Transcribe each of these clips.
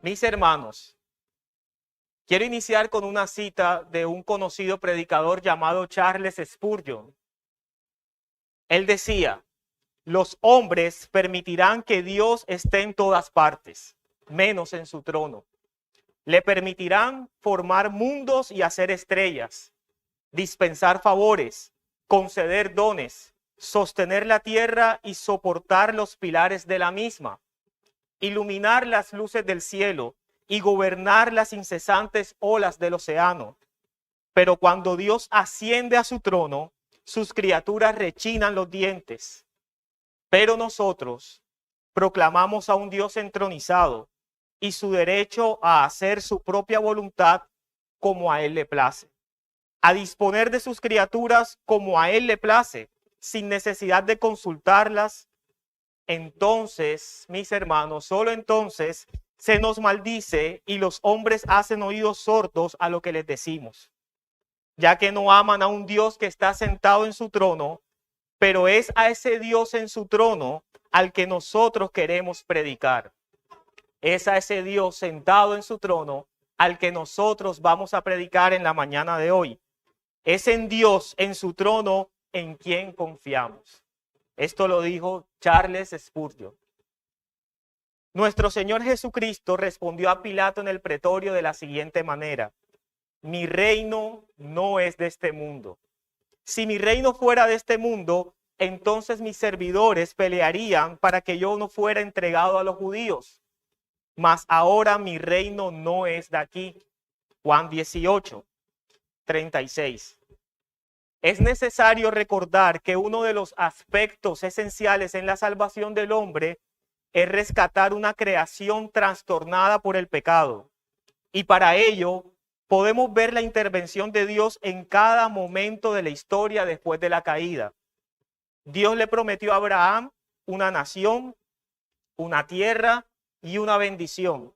Mis hermanos, quiero iniciar con una cita de un conocido predicador llamado Charles Spurgeon. Él decía: los hombres permitirán que Dios esté en todas partes, menos en su trono. Le permitirán formar mundos y hacer estrellas, dispensar favores, conceder dones, sostener la tierra y soportar los pilares de la misma, iluminar las luces del cielo y gobernar las incesantes olas del océano. Pero cuando Dios asciende a su trono, sus criaturas rechinan los dientes. Pero nosotros proclamamos a un Dios entronizado y su derecho a hacer su propia voluntad como a Él le place, a disponer de sus criaturas como a Él le place, sin necesidad de consultarlas. Entonces, mis hermanos, solo entonces se nos maldice y los hombres hacen oídos sordos a lo que les decimos, ya que no aman a un Dios que está sentado en su trono, pero es a ese Dios en su trono al que nosotros queremos predicar. Es a ese Dios sentado en su trono al que nosotros vamos a predicar en la mañana de hoy. Es en Dios en su trono en quien confiamos. Esto lo dijo Charles Spurgeon. Nuestro Señor Jesucristo respondió a Pilato en el pretorio de la siguiente manera: mi reino no es de este mundo. Si mi reino fuera de este mundo, entonces mis servidores pelearían para que yo no fuera entregado a los judíos. Mas ahora mi reino no es de aquí. Juan 18, 36. Es necesario recordar que uno de los aspectos esenciales en la salvación del hombre es rescatar una creación trastornada por el pecado. Y para ello podemos ver la intervención de Dios en cada momento de la historia después de la caída. Dios le prometió a Abraham una nación, una tierra y una bendición.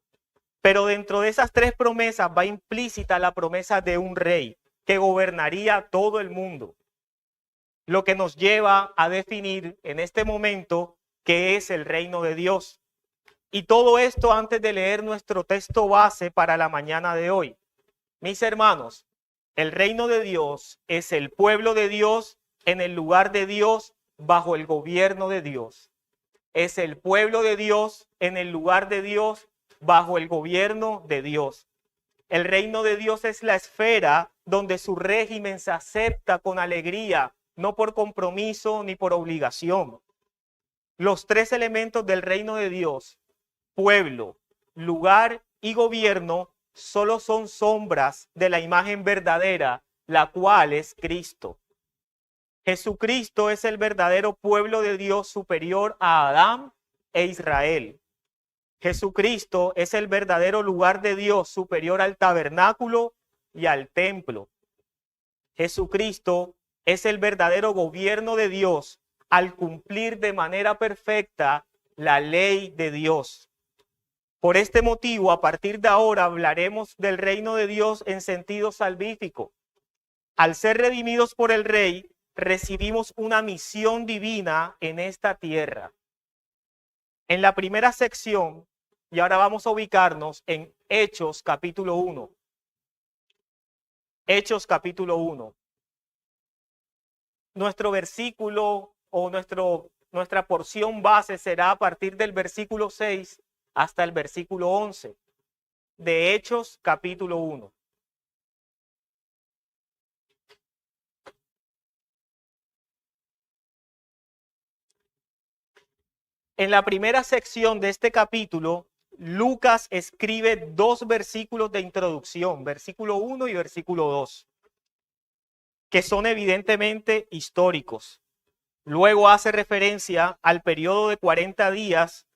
Pero dentro de esas tres promesas va implícita la promesa de un rey que gobernaría todo el mundo. Lo que nos lleva a definir en este momento qué es el reino de Dios. Y todo esto antes de leer nuestro texto base para la mañana de hoy. Mis hermanos, el reino de Dios es el pueblo de Dios en el lugar de Dios bajo el gobierno de Dios. Es el pueblo de Dios en el lugar de Dios bajo el gobierno de Dios. El reino de Dios es la esfera donde su régimen se acepta con alegría, no por compromiso ni por obligación. Los tres elementos del reino de Dios, pueblo, lugar y gobierno, solo son sombras de la imagen verdadera, la cual es Cristo. Jesucristo es el verdadero pueblo de Dios superior a Adán e Israel. Jesucristo es el verdadero lugar de Dios superior al tabernáculo y al templo. Jesucristo es el verdadero gobierno de Dios al cumplir de manera perfecta la ley de Dios. Por este motivo, a partir de ahora hablaremos del reino de Dios en sentido salvífico. Al ser redimidos por el Rey, recibimos una misión divina en esta tierra. En la primera sección, y ahora vamos a ubicarnos en Hechos capítulo 1. Hechos capítulo 1. Nuestro versículo o nuestra porción base será a partir del versículo 6 hasta el versículo 11 de Hechos capítulo 1. En la primera sección de este capítulo, Lucas escribe dos versículos de introducción, versículo 1 y versículo 2, que son evidentemente históricos. Luego hace referencia al periodo de 40 días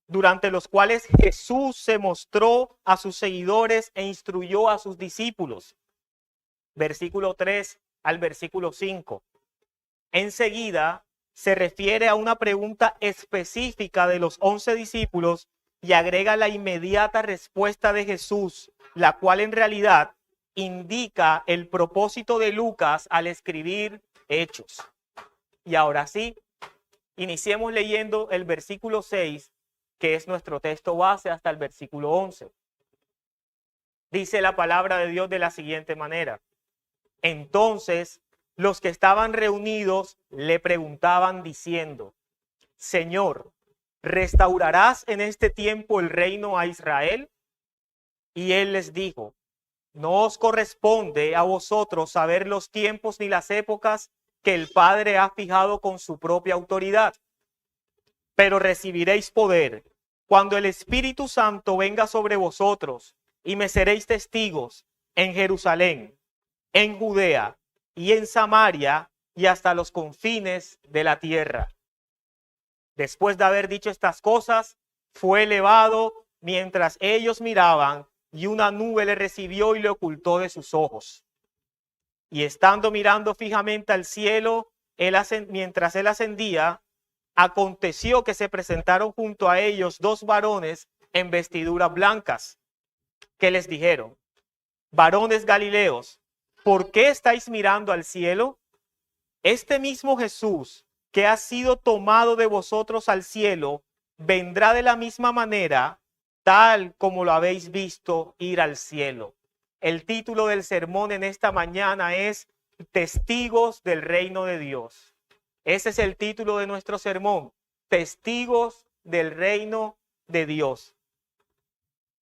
durante los cuales Jesús se mostró a sus seguidores e instruyó a sus discípulos. Versículo 3 al versículo 5. Enseguida se refiere a una pregunta específica de los 11 discípulos y agrega la inmediata respuesta de Jesús, la cual en realidad indica el propósito de Lucas al escribir Hechos. Y ahora sí, iniciemos leyendo el versículo 6, que es nuestro texto base, hasta el versículo 11. Dice la palabra de Dios de la siguiente manera: entonces los que estaban reunidos le preguntaban diciendo: Señor, ¿restaurarás en este tiempo el reino a Israel? Y él les dijo: no os corresponde a vosotros saber los tiempos ni las épocas que el Padre ha fijado con su propia autoridad, pero recibiréis poder cuando el Espíritu Santo venga sobre vosotros, y me seréis testigos en Jerusalén, en Judea y en Samaria y hasta los confines de la tierra. Después de haber dicho estas cosas, fue elevado mientras ellos miraban, y una nube le recibió y le ocultó de sus ojos. Y estando mirando fijamente al cielo, mientras él ascendía, aconteció que se presentaron junto a ellos dos varones en vestiduras blancas, que les dijeron: varones galileos, ¿por qué estáis mirando al cielo? Este mismo Jesús que ha sido tomado de vosotros al cielo, vendrá de la misma manera, tal como lo habéis visto ir al cielo. El título del sermón en esta mañana es Testigos del Reino de Dios. Ese es el título de nuestro sermón, Testigos del Reino de Dios.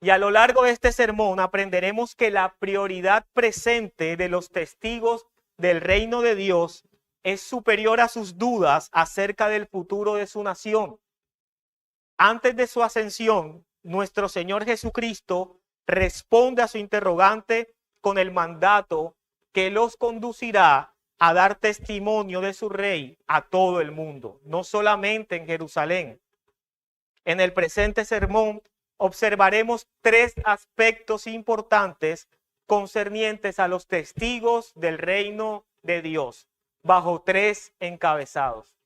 Y a lo largo de este sermón aprenderemos que la prioridad presente de los testigos del reino de Dios es superior a sus dudas acerca del futuro de su nación. Antes de su ascensión, nuestro Señor Jesucristo responde a su interrogante con el mandato que los conducirá a dar testimonio de su rey a todo el mundo, no solamente en Jerusalén. En el presente sermón observaremos tres aspectos importantes concernientes a los testigos del reino de Dios, bajo tres encabezados.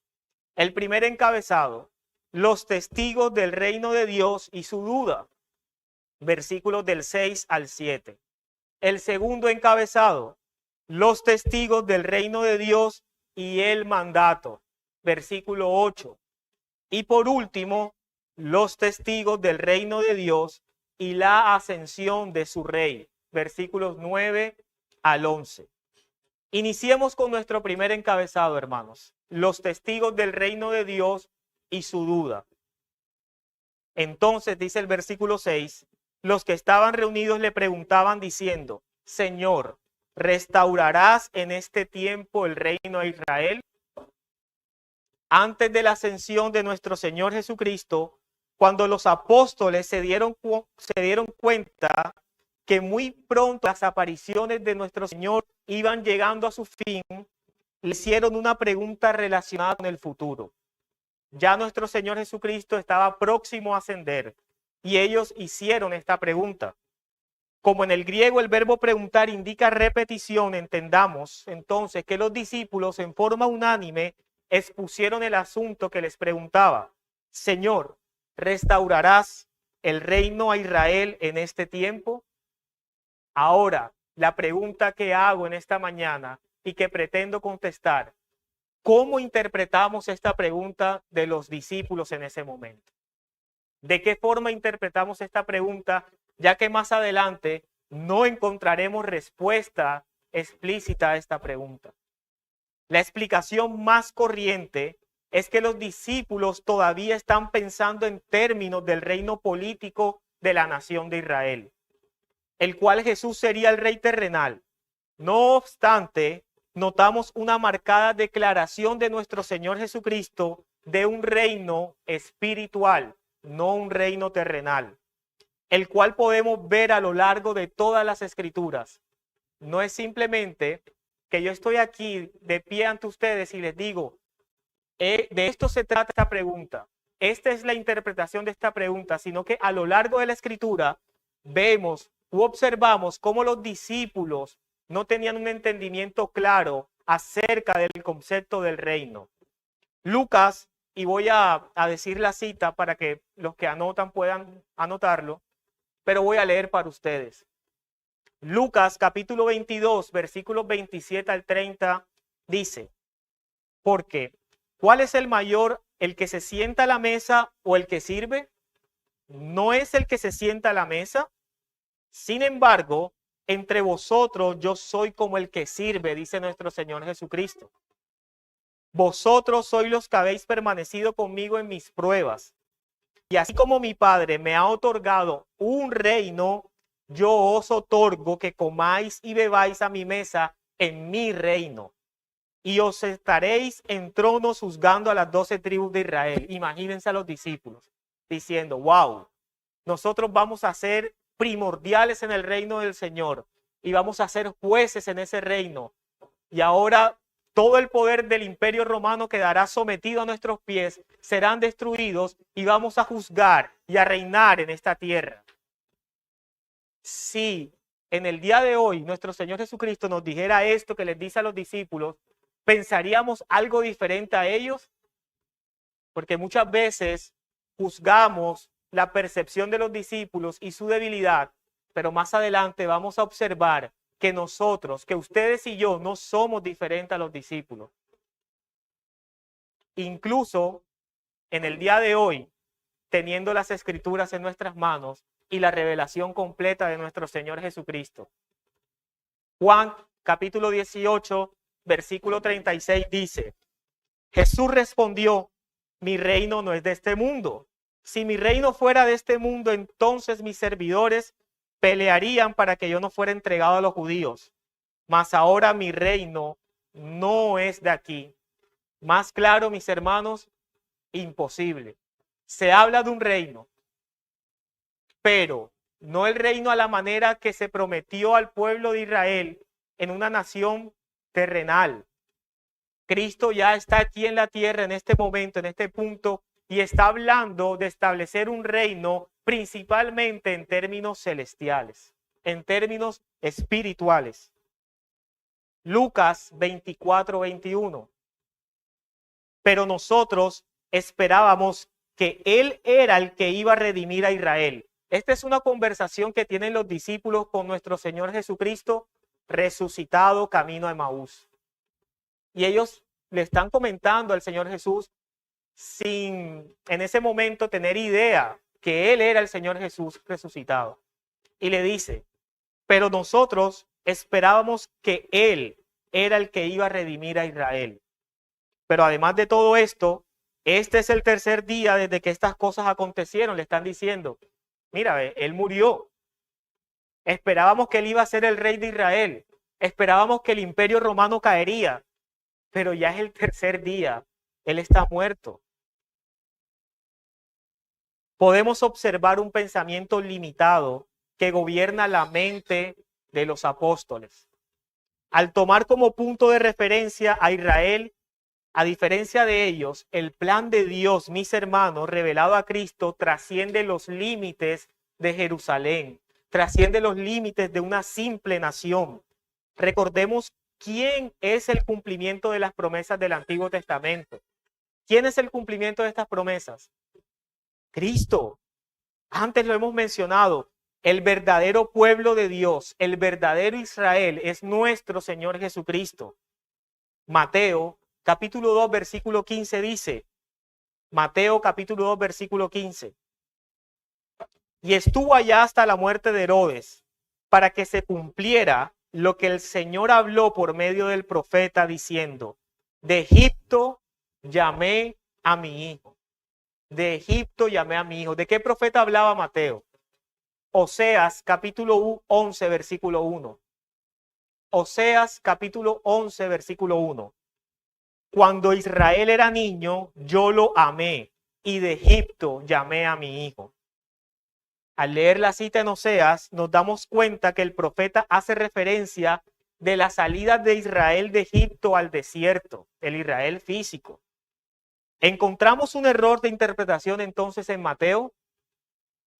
El primer encabezado: los testigos del reino de Dios y su duda, versículos del 6 al 7. El segundo encabezado: los testigos del reino de Dios y el mandato, versículo 8. Y por último, los testigos del reino de Dios y la ascensión de su rey, versículos 9 al 11. Iniciemos con nuestro primer encabezado, hermanos: los testigos del reino de Dios y su duda. Entonces, dice el versículo 6, los que estaban reunidos le preguntaban diciendo: Señor, ¿restaurarás en este tiempo el reino a Israel? Antes de la ascensión de nuestro Señor Jesucristo, cuando los apóstoles se dieron cuenta que muy pronto las apariciones de nuestro Señor iban llegando a su fin, le hicieron una pregunta relacionada con el futuro. Ya nuestro Señor Jesucristo estaba próximo a ascender y ellos hicieron esta pregunta. Como en el griego el verbo preguntar indica repetición, entendamos entonces que los discípulos en forma unánime expusieron el asunto que les preguntaba: Señor, ¿restaurarás el reino a Israel en este tiempo? Ahora, la pregunta que hago en esta mañana y que pretendo contestar: ¿cómo interpretamos esta pregunta de los discípulos en ese momento? ¿De qué forma interpretamos esta pregunta? Ya que más adelante no encontraremos respuesta explícita a esta pregunta. La explicación más corriente es que los discípulos todavía están pensando en términos del reino político de la nación de Israel, el cual Jesús sería el rey terrenal. No obstante, notamos una marcada declaración de nuestro Señor Jesucristo de un reino espiritual, no un reino terrenal, el cual podemos ver a lo largo de todas las Escrituras. No es simplemente que yo estoy aquí de pie ante ustedes y les digo, de esto se trata esta pregunta, esta es la interpretación de esta pregunta, sino que a lo largo de la Escritura vemos u observamos cómo los discípulos no tenían un entendimiento claro acerca del concepto del reino. Lucas, y voy a decir la cita para que los que anotan puedan anotarlo, pero voy a leer para ustedes. Lucas capítulo 22, versículos 27 al 30 dice, porque ¿cuál es el mayor, el que se sienta a la mesa o el que sirve? ¿No es el que se sienta a la mesa? Sin embargo, entre vosotros yo soy como el que sirve, dice nuestro Señor Jesucristo. Vosotros sois los que habéis permanecido conmigo en mis pruebas. Y así como mi Padre me ha otorgado un reino, yo os otorgo que comáis y bebáis a mi mesa en mi reino. Y os estaréis en tronos juzgando a las 12 tribus de Israel. Imagínense a los discípulos diciendo, wow, nosotros vamos a ser primordiales en el reino del Señor y vamos a ser jueces en ese reino. Y ahora todo el poder del imperio romano quedará sometido a nuestros pies, serán destruidos y vamos a juzgar y a reinar en esta tierra. Si en el día de hoy nuestro Señor Jesucristo nos dijera esto que les dice a los discípulos, ¿pensaríamos algo diferente a ellos? Porque muchas veces juzgamos la percepción de los discípulos y su debilidad, pero más adelante vamos a observar que nosotros, que ustedes y yo no somos diferentes a los discípulos. Incluso en el día de hoy, teniendo las escrituras en nuestras manos y la revelación completa de nuestro Señor Jesucristo. Juan capítulo 18, versículo 36 dice, Jesús respondió, mi reino no es de este mundo. Si mi reino fuera de este mundo, entonces mis servidores pelearían para que yo no fuera entregado a los judíos. Mas ahora mi reino no es de aquí. Más claro, mis hermanos, imposible. Se habla de un reino, pero no el reino a la manera que se prometió al pueblo de Israel en una nación terrenal. Cristo ya está aquí en la tierra en este momento, en este punto, y está hablando de establecer un reino principalmente en términos celestiales, en términos espirituales. Lucas 24, 21. Pero nosotros esperábamos que Él era el que iba a redimir a Israel. Esta es una conversación que tienen los discípulos con nuestro Señor Jesucristo resucitado camino a Emaús. Y ellos le están comentando al Señor Jesús sin en ese momento tener idea que Él era el Señor Jesús resucitado. Y le dice, pero nosotros esperábamos que Él era el que iba a redimir a Israel. Pero además de todo esto, este es el tercer día desde que estas cosas acontecieron. Le están diciendo, mira, Él murió. Esperábamos que Él iba a ser el rey de Israel. Esperábamos que el imperio romano caería. Pero ya es el tercer día. Él está muerto. Podemos observar un pensamiento limitado que gobierna la mente de los apóstoles. Al tomar como punto de referencia a Israel, a diferencia de ellos, el plan de Dios, mis hermanos, revelado a Cristo, trasciende los límites de Jerusalén, trasciende los límites de una simple nación. Recordemos quién es el cumplimiento de las promesas del Antiguo Testamento. ¿Quién es el cumplimiento de estas promesas? Cristo. Antes lo hemos mencionado. El verdadero pueblo de Dios, el verdadero Israel es nuestro Señor Jesucristo. Mateo capítulo 2, versículo 15 dice, Mateo capítulo 2, versículo 15, y estuvo allá hasta la muerte de Herodes, para que se cumpliera lo que el Señor habló por medio del profeta diciendo, de Egipto llamé a mi hijo. De Egipto llamé a mi hijo. ¿De qué profeta hablaba Mateo? Oseas capítulo 11, versículo 1. Oseas capítulo 11, versículo 1. Cuando Israel era niño, yo lo amé y de Egipto llamé a mi hijo. Al leer la cita en Oseas, nos damos cuenta que el profeta hace referencia de la salida de Israel de Egipto al desierto, el Israel físico. Encontramos un error de interpretación entonces en Mateo.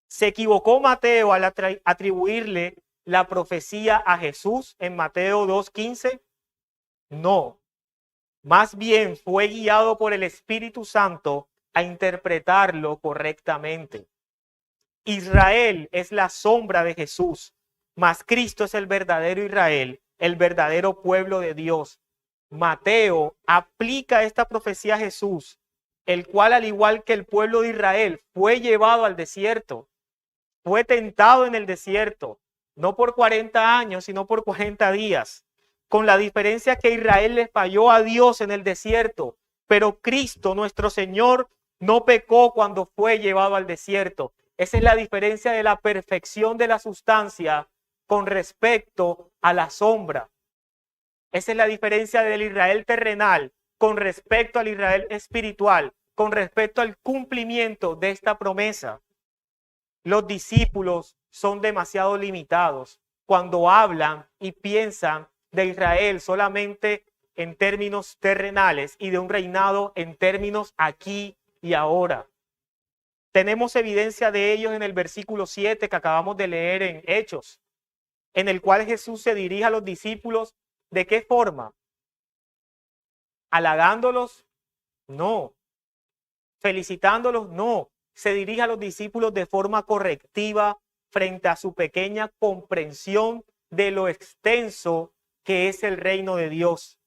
¿Se equivocó Mateo al atribuirle la profecía a Jesús en Mateo 2:15? No. más bien fue guiado por el Espíritu Santo a interpretarlo correctamente. Israel es la sombra de Jesús, mas Cristo es el verdadero Israel, el verdadero pueblo de Dios. Mateo aplica esta profecía a Jesús, el cual, al igual que el pueblo de Israel, fue llevado al desierto, fue tentado en el desierto, no por 40 años, sino por 40 días, con la diferencia que Israel le falló a Dios en el desierto, pero Cristo, nuestro Señor, no pecó cuando fue llevado al desierto. Esa es la diferencia de la perfección de la sustancia con respecto a la sombra. Esa es la diferencia del Israel terrenal con respecto al Israel espiritual, con respecto al cumplimiento de esta promesa. Los discípulos son demasiado limitados cuando hablan y piensan de Israel solamente en términos terrenales y de un reinado en términos aquí y ahora. Tenemos evidencia de ellos en el versículo 7 que acabamos de leer en Hechos, en el cual Jesús se dirige a los discípulos. ¿De qué forma? ¿Halagándolos? No. ¿Felicitándolos? No. Se dirige a los discípulos de forma correctiva frente a su pequeña comprensión de lo extenso que es el reino de Dios,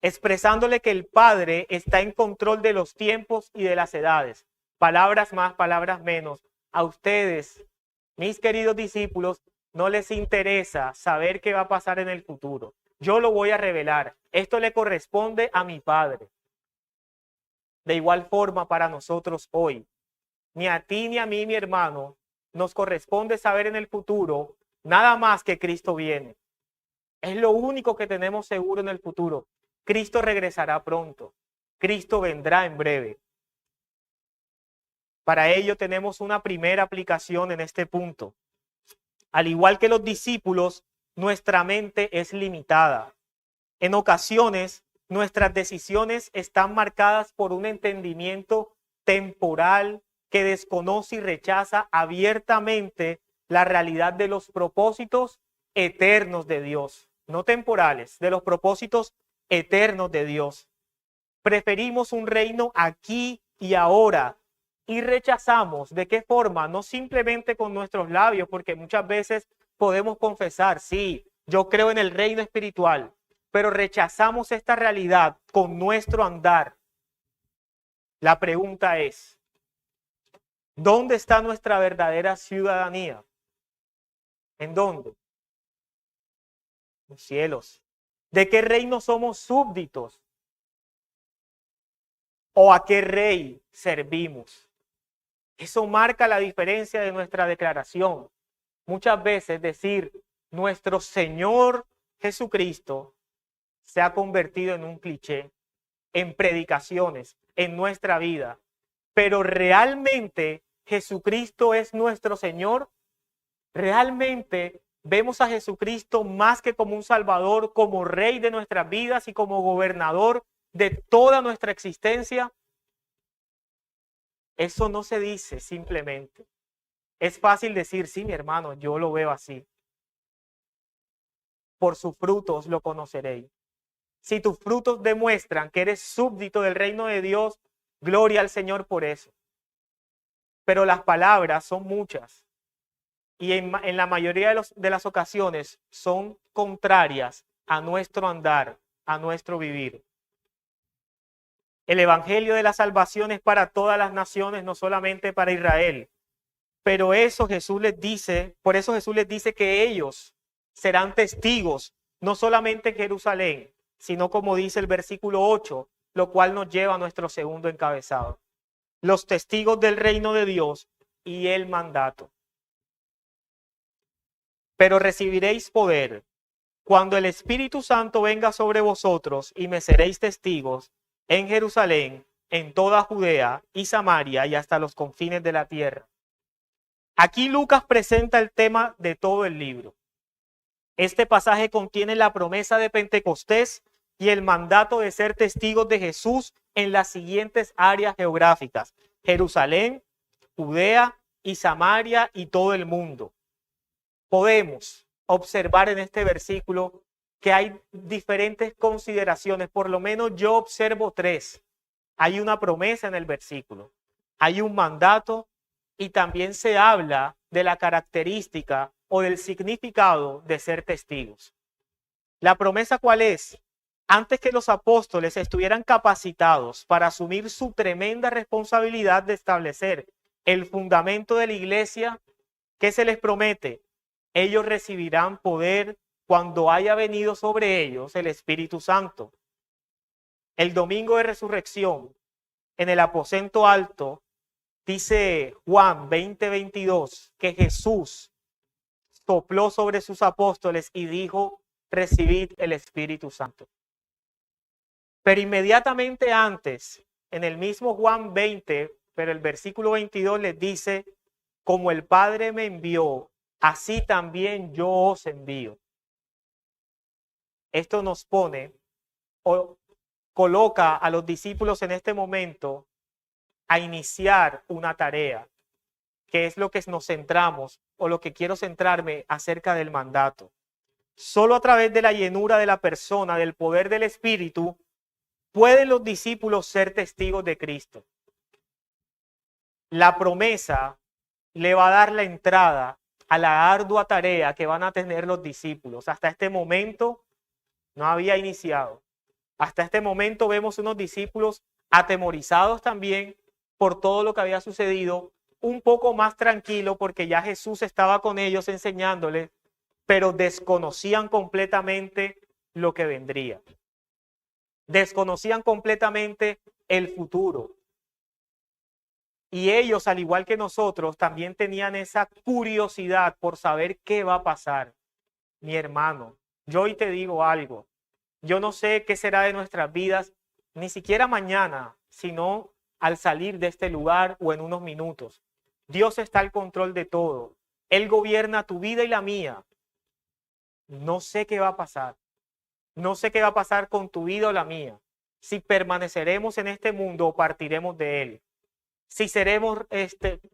expresándole que el Padre está en control de los tiempos y de las edades. Palabras más, palabras menos. A ustedes, mis queridos discípulos, no les interesa saber qué va a pasar en el futuro. Yo lo voy a revelar. Esto le corresponde a mi Padre. De igual forma para nosotros hoy, ni a ti ni a mí, mi hermano, nos corresponde saber en el futuro nada más que Cristo viene. Es lo único que tenemos seguro en el futuro. Cristo regresará pronto. Cristo vendrá en breve. Para ello tenemos una primera aplicación en este punto. Al igual que los discípulos, nuestra mente es limitada. En ocasiones, nuestras decisiones están marcadas por un entendimiento temporal que desconoce y rechaza abiertamente la realidad de los propósitos eternos de Dios, no temporales, de los propósitos eternos de Dios. Preferimos un reino aquí y ahora y rechazamos. ¿De qué forma? No simplemente con nuestros labios, porque muchas veces podemos confesar, sí, yo creo en el reino espiritual, pero rechazamos esta realidad con nuestro andar. La pregunta es, ¿dónde está nuestra verdadera ciudadanía? ¿En dónde? En los cielos. ¿De qué reino somos súbditos? ¿O a qué rey servimos? Eso marca la diferencia de nuestra declaración. Muchas veces decir nuestro Señor Jesucristo se ha convertido en un cliché, en predicaciones, en nuestra vida. Pero realmente Jesucristo es nuestro Señor. Realmente vemos a Jesucristo más que como un Salvador, como Rey de nuestras vidas y como gobernador de toda nuestra existencia. Eso no se dice simplemente. Es fácil decir, sí, mi hermano, yo lo veo así. Por sus frutos lo conoceréis. Si tus frutos demuestran que eres súbdito del reino de Dios, gloria al Señor por eso. Pero las palabras son muchas y en la mayoría de las ocasiones son contrarias a nuestro andar, a nuestro vivir. El evangelio de la salvación es para todas las naciones, no solamente para Israel. Pero eso Jesús les dice, por eso Jesús les dice que ellos serán testigos, no solamente en Jerusalén, sino como dice el versículo 8, lo cual nos lleva a nuestro segundo encabezado. Los testigos del reino de Dios y el mandato. Pero recibiréis poder cuando el Espíritu Santo venga sobre vosotros y me seréis testigos en Jerusalén, en toda Judea y Samaria y hasta los confines de la tierra. Aquí Lucas presenta el tema de todo el libro. Este pasaje contiene la promesa de Pentecostés y el mandato de ser testigos de Jesús en las siguientes áreas geográficas: Jerusalén, Judea y Samaria y todo el mundo. Podemos observar en este versículo que hay diferentes consideraciones. Por lo menos yo observo tres. Hay una promesa en el versículo, hay un mandato y también se habla de la característica o del significado de ser testigos. ¿La promesa cuál es? Antes que los apóstoles estuvieran capacitados para asumir su tremenda responsabilidad de establecer el fundamento de la iglesia, ¿qué se les promete? Ellos recibirán poder cuando haya venido sobre ellos el Espíritu Santo. El domingo de resurrección, en el aposento alto, dice Juan 20:22 que Jesús sopló sobre sus apóstoles y dijo: recibid el Espíritu Santo. Pero inmediatamente antes, en el mismo Juan 20, pero el versículo 22 les dice: como el Padre me envió, así también yo os envío. Esto nos pone o coloca a los discípulos en este momento a iniciar una tarea, que es lo que nos centramos o lo que quiero centrarme acerca del mandato. Solo a través de la llenura de la persona, del poder del Espíritu, pueden los discípulos ser testigos de Cristo. La promesa le va a dar la entrada a la ardua tarea que van a tener los discípulos. Hasta este momento no había iniciado. Hasta este momento vemos unos discípulos atemorizados también por todo lo que había sucedido, un poco más tranquilo porque ya Jesús estaba con ellos enseñándoles, pero desconocían completamente lo que vendría. Desconocían completamente el futuro. Y ellos, al igual que nosotros, también tenían esa curiosidad por saber qué va a pasar. Mi hermano, yo hoy te digo algo. Yo no sé qué será de nuestras vidas, ni siquiera mañana, sino al salir de este lugar o en unos minutos. Dios está al control de todo. Él gobierna tu vida y la mía. No sé qué va a pasar. No sé qué va a pasar con tu vida o la mía. Si permaneceremos en este mundo o partiremos de él. Si seremos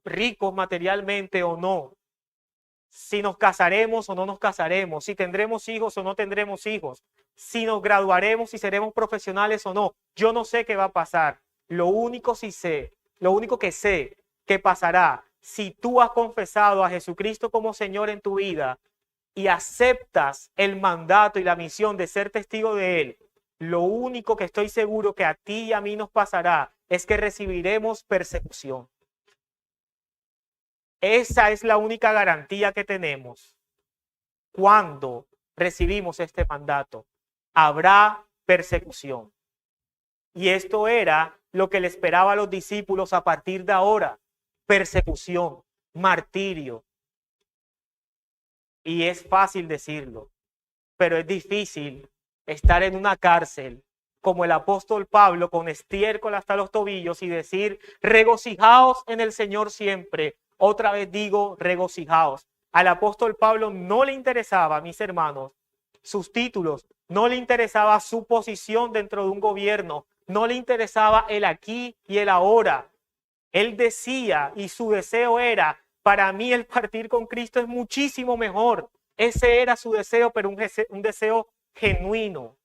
ricos materialmente o no. Si nos casaremos o no nos casaremos. Si tendremos hijos o no tendremos hijos. Si nos graduaremos, si seremos profesionales o no. Yo no sé qué va a pasar. Lo único que sé que pasará, si tú has confesado a Jesucristo como Señor en tu vida y aceptas el mandato y la misión de ser testigo de Él, lo único que estoy seguro que a ti y a mí nos pasará es que recibiremos persecución. Esa es la única garantía que tenemos cuando recibimos este mandato. Habrá persecución. Y esto era lo que le esperaba a los discípulos a partir de ahora. Persecución, martirio. Y es fácil decirlo, pero es difícil estar en una cárcel como el apóstol Pablo con estiércol hasta los tobillos y decir: regocijaos en el Señor siempre. Otra vez digo, regocijaos. Al apóstol Pablo no le interesaba, mis hermanos, sus títulos, no le interesaba su posición dentro de un gobierno, no le interesaba el aquí y el ahora. Él decía, y su deseo era: para mí el partir con Cristo es muchísimo mejor. Ese era su deseo, pero un deseo genuino,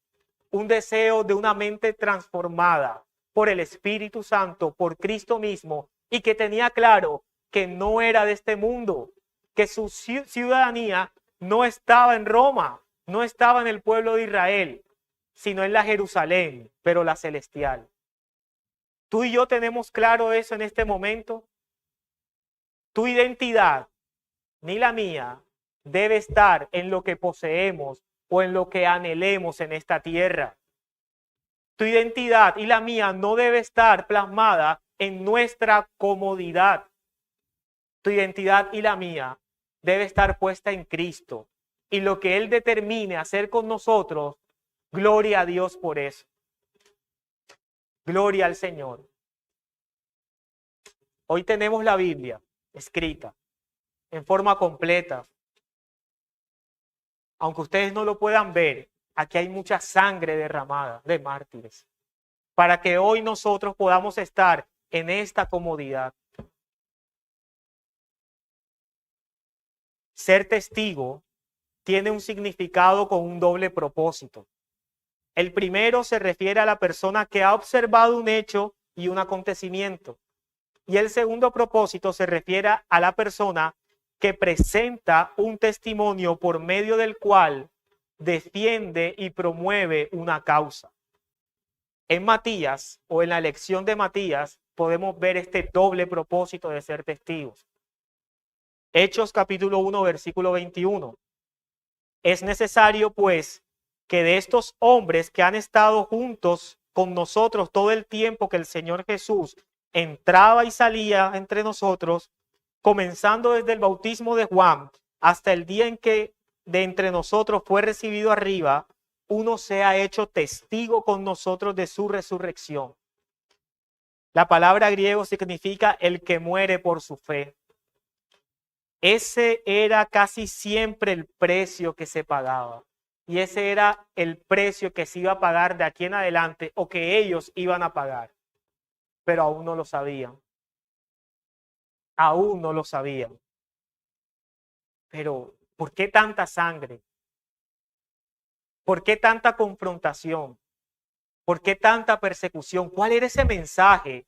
un deseo de una mente transformada por el Espíritu Santo, por Cristo mismo, y que tenía claro que no era de este mundo, que su ciudadanía no estaba en Roma, no estaba en el pueblo de Israel, sino en la Jerusalén, pero la celestial. Tú y yo tenemos claro eso en este momento. Tu identidad, ni la mía, debe estar en lo que poseemos o en lo que anhelemos en esta tierra. Tu identidad y la mía no debe estar plasmada en nuestra comodidad. Tu identidad y la mía debe estar puesta en Cristo. Y lo que Él determine hacer con nosotros, gloria a Dios por eso. Gloria al Señor. Hoy tenemos la Biblia escrita en forma completa. Aunque ustedes no lo puedan ver, aquí hay mucha sangre derramada de mártires para que hoy nosotros podamos estar en esta comodidad. Ser testigo tiene un significado con un doble propósito. El primero se refiere a la persona que ha observado un hecho y un acontecimiento. Y el segundo propósito se refiere a la persona que presenta un testimonio por medio del cual defiende y promueve una causa. En Matías, o en la lección de Matías, podemos ver este doble propósito de ser testigos. Hechos capítulo 1, versículo 21. Es necesario, pues, que de estos hombres que han estado juntos con nosotros todo el tiempo que el Señor Jesús entraba y salía entre nosotros, comenzando desde el bautismo de Juan hasta el día en que de entre nosotros fue recibido arriba, uno sea hecho testigo con nosotros de su resurrección. La palabra griego significa el que muere por su fe. Ese era casi siempre el precio que se pagaba. Y ese era el precio que se iba a pagar de aquí en adelante, o que ellos iban a pagar. Pero aún no lo sabían. Aún no lo sabían. Pero, ¿por qué tanta sangre? ¿Por qué tanta confrontación? ¿Por qué tanta persecución? ¿Cuál era ese mensaje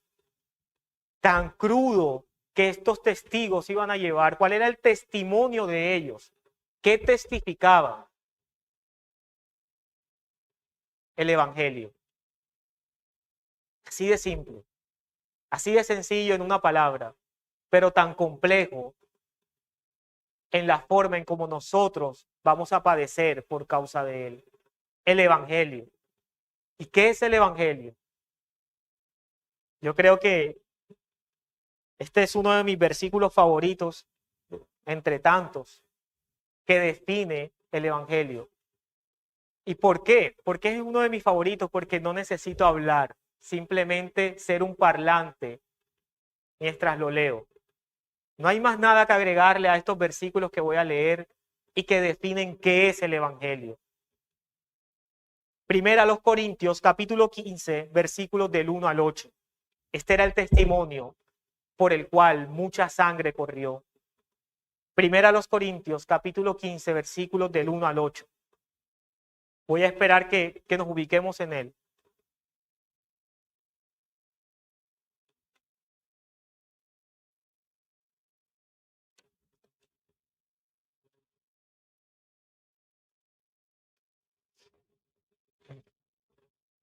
tan crudo que estos testigos iban a llevar? ¿Cuál era el testimonio de ellos? ¿Qué testificaban? El Evangelio. Así de simple, así de sencillo en una palabra, pero tan complejo en la forma en cómo nosotros vamos a padecer por causa de él. El Evangelio. ¿Y qué es el Evangelio? Yo creo que este es uno de mis versículos favoritos, entre tantos, que define el Evangelio. ¿Y por qué? Porque es uno de mis favoritos, porque no necesito hablar, simplemente ser un parlante mientras lo leo. No hay más nada que agregarle a estos versículos que voy a leer y que definen qué es el Evangelio. Primera a los Corintios, capítulo 15, versículos del 1 al 8. Este era el testimonio por el cual mucha sangre corrió. Primera a los Corintios, capítulo 15, versículos del 1 al 8. Voy a esperar que nos ubiquemos en él.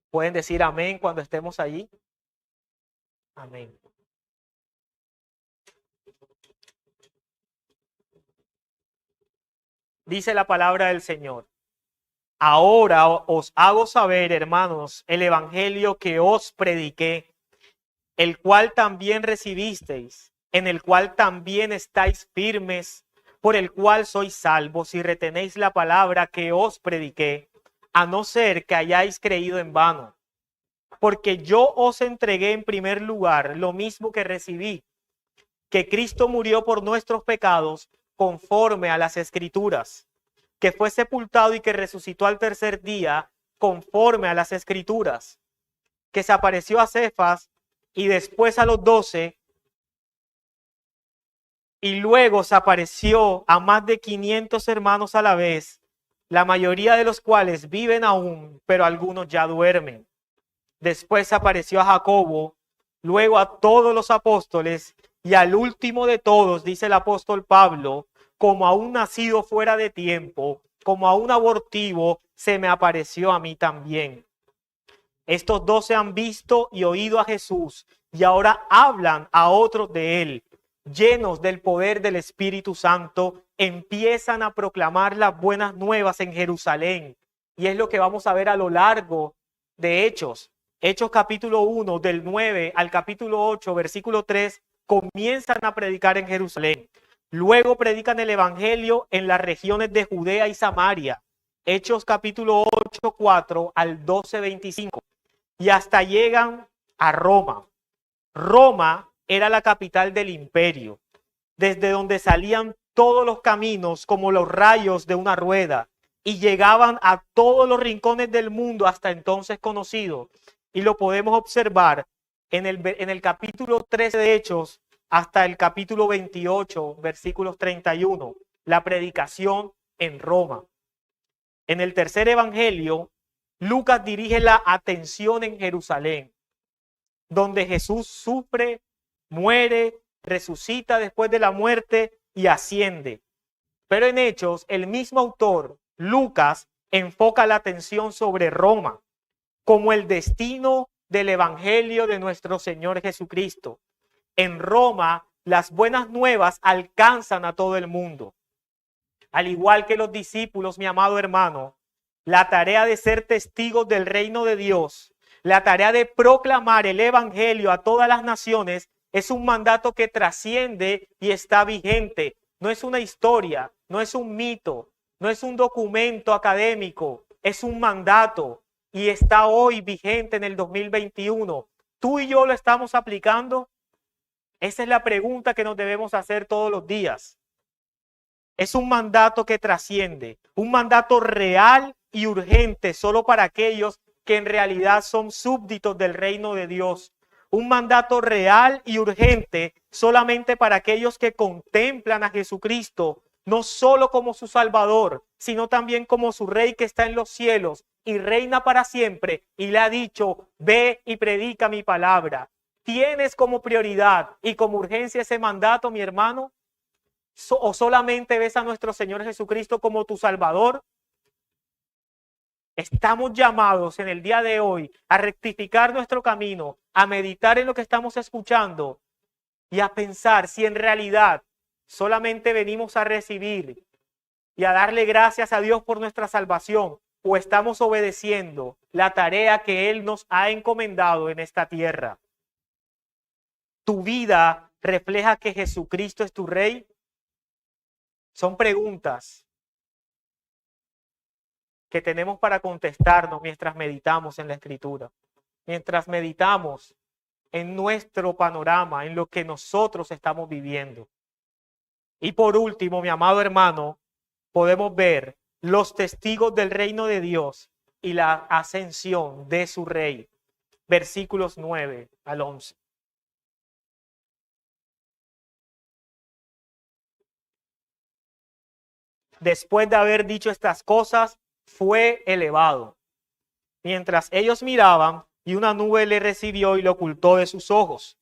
¿Pueden decir amén cuando estemos allí? Amén. Dice la palabra del Señor. Ahora os hago saber, hermanos, el evangelio que os prediqué, el cual también recibisteis, en el cual también estáis firmes, por el cual sois salvos si retenéis la palabra que os prediqué, a no ser que hayáis creído en vano. Porque yo os entregué en primer lugar lo mismo que recibí, que Cristo murió por nuestros pecados conforme a las Escrituras, que fue sepultado y que resucitó al tercer día conforme a las Escrituras, que se apareció a Cefas y después a los 12, y luego se apareció a más de 500 hermanos a la vez, la mayoría de los cuales viven aún, pero algunos ya duermen. Después se apareció a Jacobo, luego a todos los apóstoles, y al último de todos, dice el apóstol Pablo, como a un nacido fuera de tiempo, como a un abortivo, se me apareció a mí también. Estos 12 han visto y oído a Jesús y ahora hablan a otros de él. Llenos del poder del Espíritu Santo, empiezan a proclamar las buenas nuevas en Jerusalén. Y es lo que vamos a ver a lo largo de Hechos. Hechos capítulo 1, del 9 al capítulo 8, versículo 3, comienzan a predicar en Jerusalén. Luego predican el evangelio en las regiones de Judea y Samaria. Hechos capítulo 8, 4 al 12, 25. Y hasta llegan a Roma. Roma era la capital del imperio, desde donde salían todos los caminos como los rayos de una rueda y llegaban a todos los rincones del mundo hasta entonces conocido. Y lo podemos observar en el capítulo 13 de Hechos hasta el capítulo 28, versículos 31. La predicación en Roma. En el tercer evangelio, Lucas dirige la atención en Jerusalén, donde Jesús sufre, muere, resucita después de la muerte y asciende. Pero en Hechos, el mismo autor, Lucas, enfoca la atención sobre Roma como el destino del evangelio de nuestro Señor Jesucristo. En Roma, las buenas nuevas alcanzan a todo el mundo. Al igual que los discípulos, mi amado hermano, la tarea de ser testigos del reino de Dios, la tarea de proclamar el evangelio a todas las naciones, es un mandato que trasciende y está vigente. No es una historia, no es un mito, no es un documento académico, es un mandato y está hoy vigente en el 2021. ¿Tú y yo lo estamos aplicando? Esa es la pregunta que nos debemos hacer todos los días. Es un mandato que trasciende, un mandato real y urgente solo para aquellos que en realidad son súbditos del reino de Dios. Un mandato real y urgente solamente para aquellos que contemplan a Jesucristo, no solo como su Salvador, sino también como su Rey que está en los cielos y reina para siempre. Y le ha dicho, ve y predica mi palabra. ¿Tienes como prioridad y como urgencia ese mandato, mi hermano? ¿O solamente ves a nuestro Señor Jesucristo como tu Salvador? Estamos llamados en el día de hoy a rectificar nuestro camino, a meditar en lo que estamos escuchando y a pensar si en realidad solamente venimos a recibir y a darle gracias a Dios por nuestra salvación, o estamos obedeciendo la tarea que Él nos ha encomendado en esta tierra. ¿Tu vida refleja que Jesucristo es tu Rey? Son preguntas que tenemos para contestarnos mientras meditamos en la Escritura, mientras meditamos en nuestro panorama, en lo que nosotros estamos viviendo. Y por último, mi amado hermano, podemos ver los testigos del reino de Dios y la ascensión de su Rey. Versículos 9 al 11. Después de haber dicho estas cosas, fue elevado. Mientras ellos miraban, y una nube le recibió y lo ocultó de sus ojos.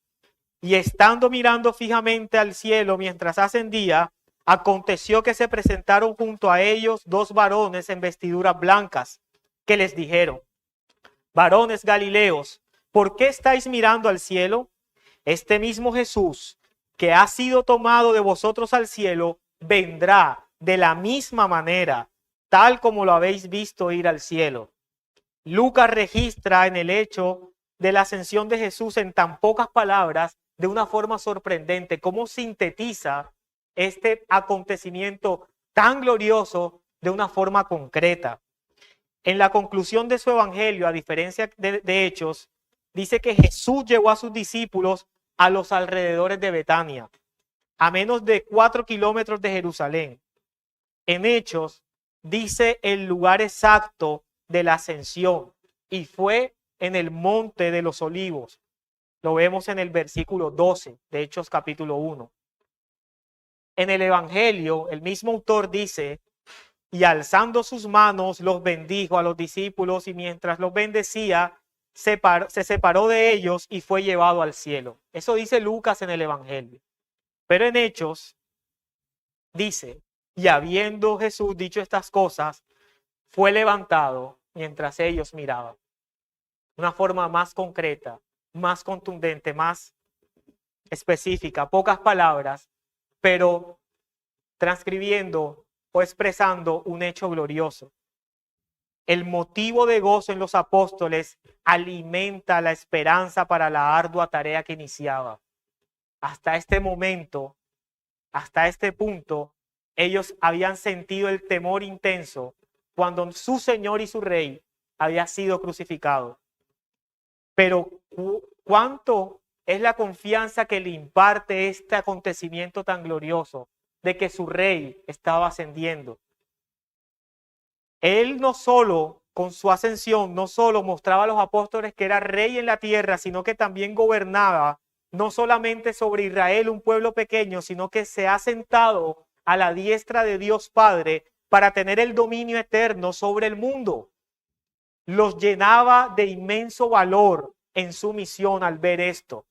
Y estando mirando fijamente al cielo mientras ascendía, aconteció que se presentaron junto a ellos dos varones en vestiduras blancas, que les dijeron: varones Galileos, ¿por qué estáis mirando al cielo? Este mismo Jesús, que ha sido tomado de vosotros al cielo, vendrá de la misma manera, tal como lo habéis visto ir al cielo. Lucas registra en el hecho de la ascensión de Jesús en tan pocas palabras, de una forma sorprendente, cómo sintetiza este acontecimiento tan glorioso de una forma concreta. En la conclusión de su evangelio, a diferencia de Hechos, dice que Jesús llevó a sus discípulos a los alrededores de Betania, a menos de 4 kilómetros de Jerusalén. En Hechos dice el lugar exacto de la ascensión y fue en el monte de los olivos. Lo vemos en el versículo 12 de Hechos capítulo 1. En el evangelio, el mismo autor dice: y alzando sus manos los bendijo a los discípulos, y mientras los bendecía, se separó de ellos y fue llevado al cielo. Eso dice Lucas en el evangelio. Pero en Hechos dice: y habiendo Jesús dicho estas cosas, fue levantado mientras ellos miraban. Una forma más concreta, más contundente, más específica, pocas palabras, pero transcribiendo o expresando un hecho glorioso. El motivo de gozo en los apóstoles alimenta la esperanza para la ardua tarea que iniciaba. Hasta este momento, hasta este punto, ellos habían sentido el temor intenso cuando su Señor y su Rey había sido crucificado. Pero ¿cuánto es la confianza que le imparte este acontecimiento tan glorioso de que su Rey estaba ascendiendo? Él no solo, con su ascensión, no solo mostraba a los apóstoles que era Rey en la tierra, sino que también gobernaba no solamente sobre Israel, un pueblo pequeño, sino que se ha sentado a la diestra de Dios Padre para tener el dominio eterno sobre el mundo. Los llenaba de inmenso valor en su misión al ver esto.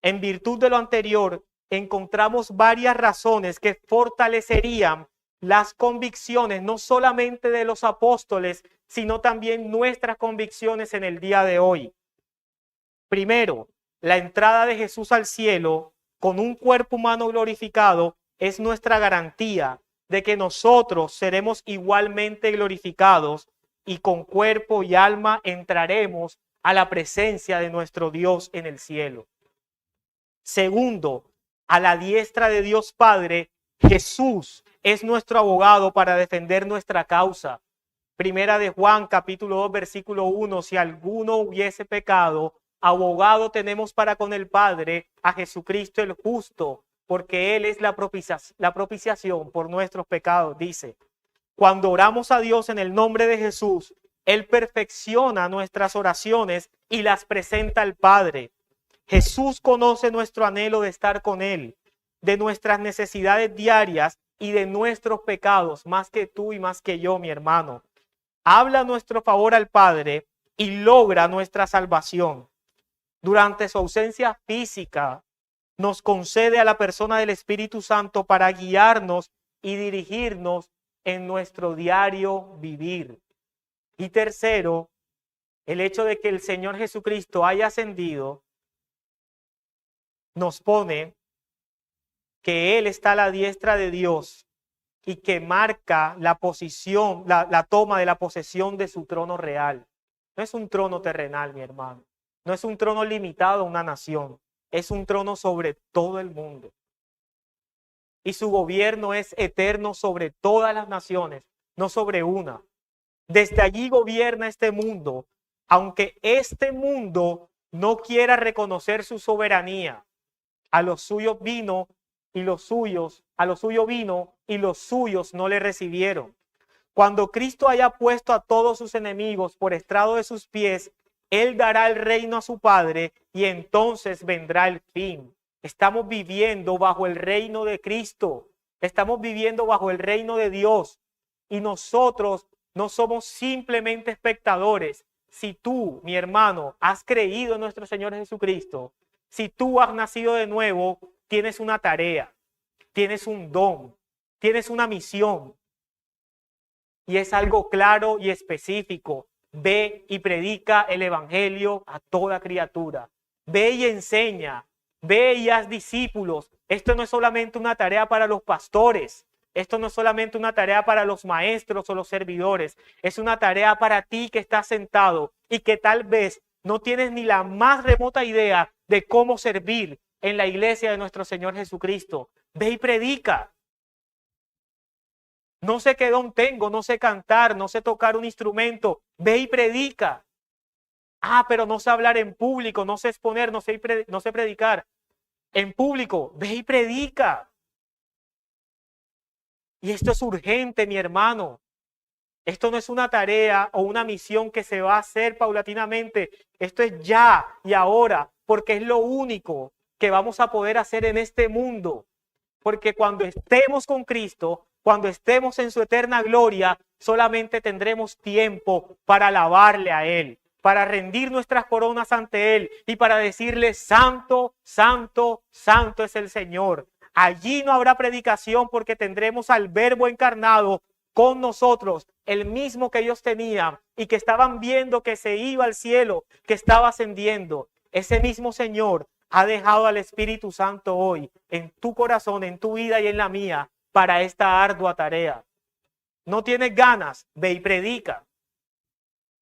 En virtud de lo anterior, encontramos varias razones que fortalecerían las convicciones, no solamente de los apóstoles, sino también nuestras convicciones en el día de hoy. Primero, la entrada de Jesús al cielo con un cuerpo humano glorificado es nuestra garantía de que nosotros seremos igualmente glorificados y con cuerpo y alma entraremos a la presencia de nuestro Dios en el cielo. Segundo, a la diestra de Dios Padre, Jesús es nuestro abogado para defender nuestra causa. Primera de Juan, capítulo 2, versículo 1, si alguno hubiese pecado, abogado tenemos para con el Padre, a Jesucristo el justo, porque Él es la propiciación por nuestros pecados, dice. Cuando oramos a Dios en el nombre de Jesús, Él perfecciona nuestras oraciones y las presenta al Padre. Jesús conoce nuestro anhelo de estar con Él, de nuestras necesidades diarias y de nuestros pecados, más que tú y más que yo, mi hermano. Habla a nuestro favor al Padre y logra nuestra salvación. Durante su ausencia física, nos concede a la persona del Espíritu Santo para guiarnos y dirigirnos en nuestro diario vivir. Y tercero, el hecho de que el Señor Jesucristo haya ascendido nos pone que Él está a la diestra de Dios y que marca la posición, la toma de la posesión de su trono real. No es un trono terrenal, mi hermano. No es un trono limitado a una nación. Es un trono sobre todo el mundo. Y su gobierno es eterno sobre todas las naciones, no sobre una. Desde allí gobierna este mundo, aunque este mundo no quiera reconocer su soberanía. A los suyos vino y los suyos, a los suyos vino y los suyos no le recibieron. Cuando Cristo haya puesto a todos sus enemigos por estrado de sus pies, Él dará el reino a su Padre y entonces vendrá el fin. Estamos viviendo bajo el reino de Cristo. Estamos viviendo bajo el reino de Dios. Y nosotros no somos simplemente espectadores. Si tú, mi hermano, has creído en nuestro Señor Jesucristo, si tú has nacido de nuevo, tienes una tarea, tienes un don, tienes una misión. Y es algo claro y específico. Ve y predica el evangelio a toda criatura. Ve y enseña. Ve y haz discípulos. Esto no es solamente una tarea para los pastores. Esto no es solamente una tarea para los maestros o los servidores. Es una tarea para ti que estás sentado y que tal vez no tienes ni la más remota idea de cómo servir en la iglesia de nuestro Señor Jesucristo. Ve y predica. No sé qué don tengo, no sé cantar, no sé tocar un instrumento. Ve y predica. Ah, pero no sé hablar en público, no sé exponer, no sé predicar. En público, ve y predica. Y esto es urgente, mi hermano. Esto no es una tarea o una misión que se va a hacer paulatinamente. Esto es ya y ahora, porque es lo único que vamos a poder hacer en este mundo. Porque cuando estemos con Cristo, cuando estemos en su eterna gloria, solamente tendremos tiempo para alabarle a Él, para rendir nuestras coronas ante Él y para decirle: santo, santo, santo es el Señor. Allí no habrá predicación porque tendremos al Verbo encarnado con nosotros, el mismo que ellos tenían y que estaban viendo que se iba al cielo, que estaba ascendiendo. Ese mismo Señor ha dejado al Espíritu Santo hoy en tu corazón, en tu vida y en la mía para esta ardua tarea. No tienes ganas, ve y predica.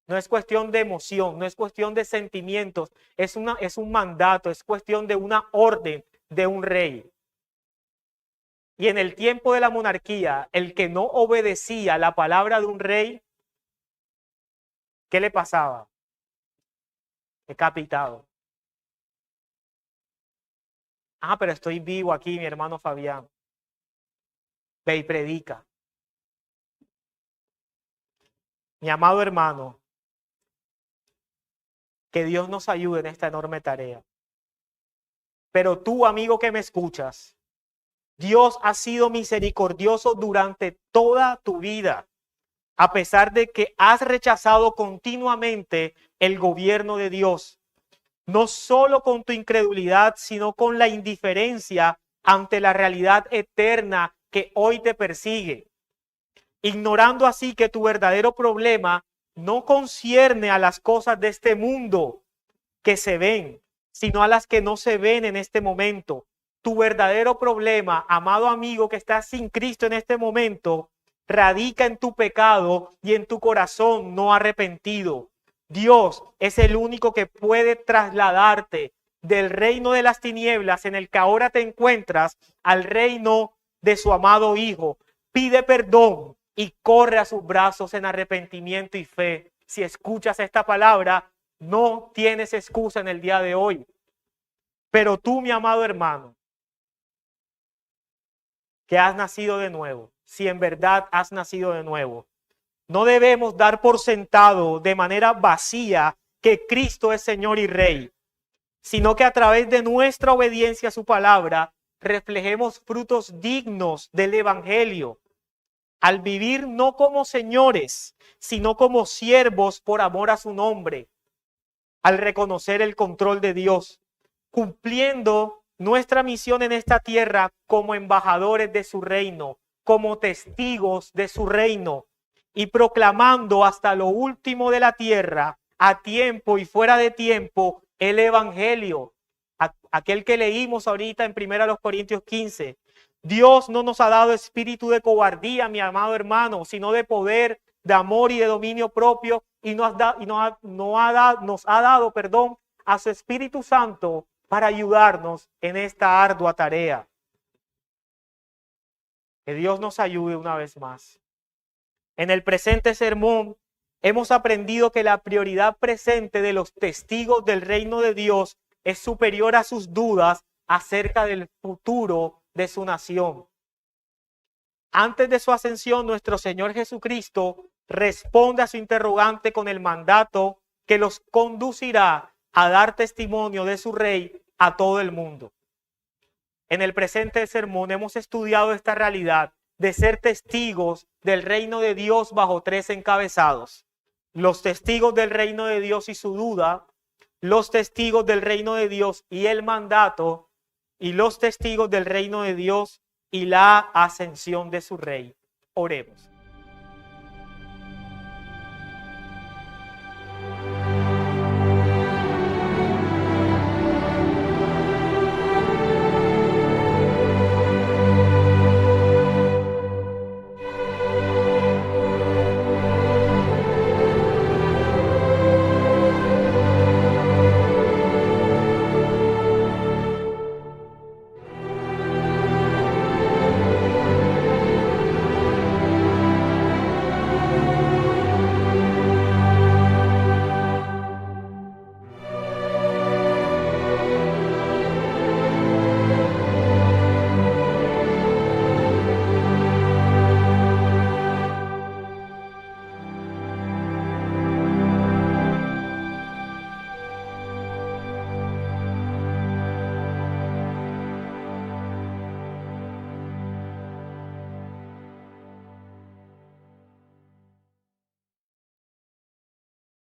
No es cuestión de emoción, no es cuestión de sentimientos, es un mandato, es cuestión de una orden de un rey. Y en el tiempo de la monarquía, el que no obedecía la palabra de un rey, ¿qué le pasaba? Decapitado. Ah, pero estoy vivo aquí, mi hermano Fabián. Ve y predica. Mi amado hermano, que Dios nos ayude en esta enorme tarea. Pero tú, amigo que me escuchas, Dios ha sido misericordioso durante toda tu vida, a pesar de que has rechazado continuamente el gobierno de Dios, no solo con tu incredulidad, sino con la indiferencia ante la realidad eterna que hoy te persigue, ignorando así que tu verdadero problema no concierne a las cosas de este mundo que se ven, sino a las que no se ven en este momento. Tu verdadero problema, amado amigo que estás sin Cristo en este momento, radica en tu pecado y en tu corazón no arrepentido. Dios es el único que puede trasladarte del reino de las tinieblas en el que ahora te encuentras al reino de su amado Hijo. Pide perdón y corre a sus brazos en arrepentimiento y fe. Si escuchas esta palabra, no tienes excusa en el día de hoy. Pero tú, mi amado hermano, que has nacido de nuevo, si en verdad has nacido de nuevo, no debemos dar por sentado de manera vacía que Cristo es Señor y Rey, sino que a través de nuestra obediencia a su palabra reflejemos frutos dignos del Evangelio, al vivir no como señores, sino como siervos por amor a su nombre, al reconocer el control de Dios, cumpliendo nuestra misión en esta tierra como embajadores de su reino, como testigos de su reino, y proclamando hasta lo último de la tierra, a tiempo y fuera de tiempo, el evangelio, aquel que leímos ahorita en 1 Corintios 15. Dios no nos ha dado espíritu de cobardía, mi amado hermano, sino de poder, de amor y de dominio propio, y nos ha dado a su Espíritu Santo para ayudarnos en esta ardua tarea. Que Dios nos ayude una vez más. En el presente sermón hemos aprendido que la prioridad presente de los testigos del reino de Dios es superior a sus dudas acerca del futuro de su nación. Antes de su ascensión, nuestro Señor Jesucristo responde a su interrogante con el mandato que los conducirá a dar testimonio de su Rey a todo el mundo. En el presente sermón hemos estudiado esta realidad de ser testigos del reino de Dios bajo tres encabezados: los testigos del reino de Dios y su duda, los testigos del reino de Dios y el mandato, y los testigos del reino de Dios y la ascensión de su Rey. Oremos.